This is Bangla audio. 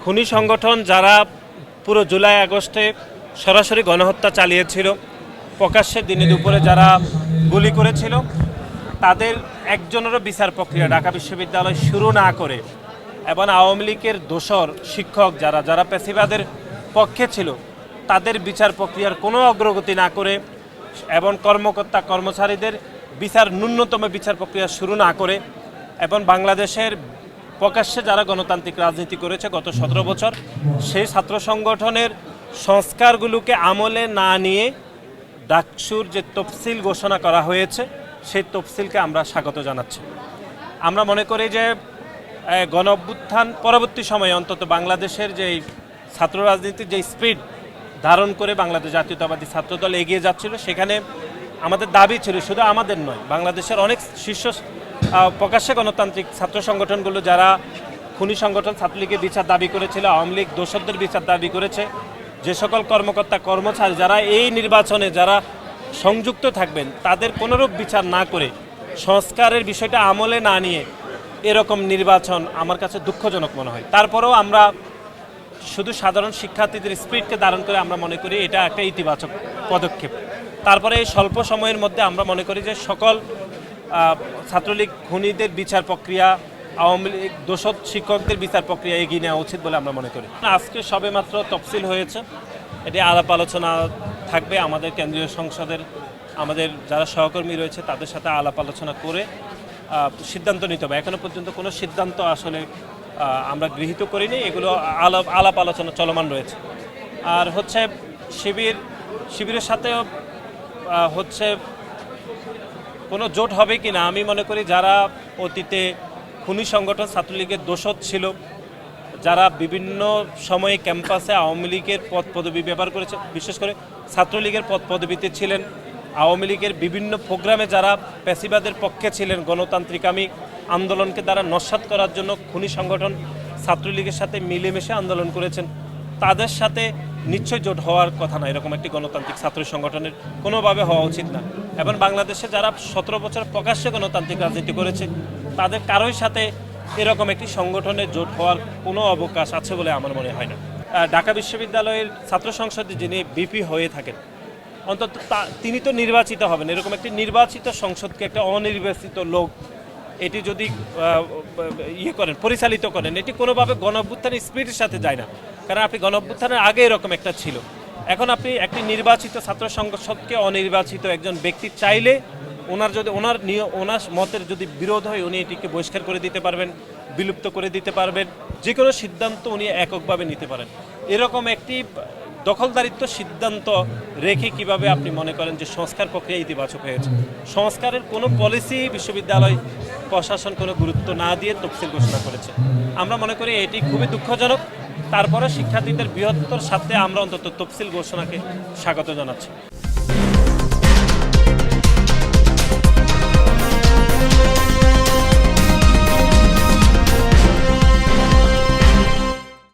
খুনি সংগঠন যারা পুরো জুলাই আগস্টে সরাসরি গণহত্যা চালিয়েছিল, প্রকাশ্যে দিনে দুপুরে যারা গুলি করেছিল, তাদের একজনেরও বিচার প্রক্রিয়া ঢাকা বিশ্ববিদ্যালয় শুরু না করে এবং আওয়ামী লীগের দোসর শিক্ষক যারা যারা পেশিবাদের পক্ষে ছিল তাদের বিচার প্রক্রিয়ার কোনো অগ্রগতি না করে এবং কর্মকর্তা কর্মচারীদের ন্যূনতম বিচার প্রক্রিয়া শুরু না করে এবং বাংলাদেশের প্রকাশ্যে যারা গণতান্ত্রিক রাজনীতি করেছে গত 17 বছর সেই ছাত্র সংগঠনের সংস্কারগুলোকে আমলে না নিয়ে ডাকসুর যে তফসিল ঘোষণা করা হয়েছে সেই তফসিলকে আমরা স্বাগত জানাচ্ছি। আমরা মনে করি যে গণ অভ্যুত্থান পরবর্তী সময়ে অন্তত বাংলাদেশের যে ছাত্র রাজনীতির যে স্পিড ধারণ করে বাংলাদেশ জাতীয়তাবাদী ছাত্রদল এগিয়ে যাচ্ছিল, সেখানে আমাদের দাবি ছিল, শুধু আমাদের নয়, বাংলাদেশের অনেক শীর্ষ প্রকাশ্যে গণতান্ত্রিক ছাত্র সংগঠনগুলো যারা খুনি সংগঠন ছাত্রলীগের বিচার দাবি করেছিল, আওয়ামী লীগ দোসরদের বিচার দাবি করেছে, যে সকল কর্মকর্তা কর্মচারী যারা এই নির্বাচনে যারা সংযুক্ত থাকবেন তাদের কোনোরূপ বিচার না করে সংস্কারের বিষয়টা আমলে না নিয়ে এরকম নির্বাচন আমার কাছে দুঃখজনক মনে হয়। তারপরেও আমরা শুধু সাধারণ শিক্ষার্থীদের স্পিরিটকে ধারণ করে আমরা মনে করি এটা একটা ইতিবাচক পদক্ষেপ। তারপরে এই স্বল্প সময়ের মধ্যে আমরা মনে করি যে সকল ছাত্রলীগ খুনিদের বিচার প্রক্রিয়া, আওয়ামী লীগ দোষর শিক্ষকদের বিচার প্রক্রিয়া এগিয়ে নেওয়া উচিত বলে আমরা মনে করি। আজকে সবেমাত্র তফসিল হয়েছে, এটি আলাপ আলোচনা থাকবে আমাদের কেন্দ্রীয় সংসদের আমাদের যারা সহকর্মী রয়েছে তাদের সাথে আলাপ আলোচনা করে সিদ্ধান্ত নিতে হবে। এখনো পর্যন্ত কোনো সিদ্ধান্ত আসলে আমরা গৃহীত করিনি, এগুলো আলাপ আলোচনা চলমান রয়েছে। আর হচ্ছে শিবিরের সাথেও হচ্ছে কোনো জোট হবে কি না, আমি মনে করি যারা অতীতে খুনি সংগঠন ছাত্রলীগের দোসর ছিল, যারা বিভিন্ন সময়ে ক্যাম্পাসে আওয়ামী লীগের পদ পদবি ব্যবহার করেছে, বিশেষ করে ছাত্রলীগের পদ পদবিতে ছিলেন, আওয়ামী লীগের বিভিন্ন প্রোগ্রামে যারা পেশিবাদের পক্ষে ছিলেন, গণতান্ত্রিকামী আন্দোলনকে দ্বারা নস্যাৎ করার জন্য খুনি সংগঠন ছাত্রলীগের সাথে মিলেমিশে আন্দোলন করেছেন, তাদের সাথে নিশ্চয় জোট হওয়ার কথা না। এরকম একটি গণতান্ত্রিক ছাত্র সংগঠনের কোনোভাবে হওয়া উচিত না। এবং বাংলাদেশে যারা 17 বছর প্রকাশ্যে গণতান্ত্রিক রাজনীতি করেছে তাদের কারোর সাথে এরকম একটি সংগঠনের জোট হওয়ার কোনো অবকাশ আছে বলে আমার মনে হয় না। ঢাকা বিশ্ববিদ্যালয়ের ছাত্র সংসদে যিনি ভিপি হয়ে থাকেন, অন্তত তিনি তো নির্বাচিত হবেন। এরকম একটি নির্বাচিত সংসদকে একটা অনির্বাচিত লোক এটি যদি পরিচালিত করেন, এটি কোনোভাবে গণ অভ্যুত্থানের স্পিরিটের সাথে যায় না। কারণ আপনি গণ অভ্যুত্থানের আগে এরকম একটা ছিল, এখন আপনি একটি নির্বাচিত ছাত্র সংসদকে অনির্বাচিত একজন ব্যক্তি চাইলে ওনার মতের যদি বিরোধ হয় উনি এটিকে বহিষ্কার করে দিতে পারবেন, বিলুপ্ত করে দিতে পারবেন, যে কোনো সিদ্ধান্ত উনি এককভাবে নিতে পারেন। এরকম একটি দখলদারিত্ব সিদ্ধান্ত রেখে কিভাবে আপনি মনে করেন যে সংস্কার প্রক্রিয়া ইতিবাচক হয়েছে? সংস্কারের কোনো পলিসি বিশ্ববিদ্যালয় প্রশাসন কোনো গুরুত্ব না দিয়ে তফসিল ঘোষণা করেছে। আমরা মনে করি এটি খুবই দুঃখজনক। তারপরে শিক্ষার্থীদের বৃহত্তর স্বার্থে আমরা অন্তত তফসিল ঘোষণাকে স্বাগত জানাচ্ছি।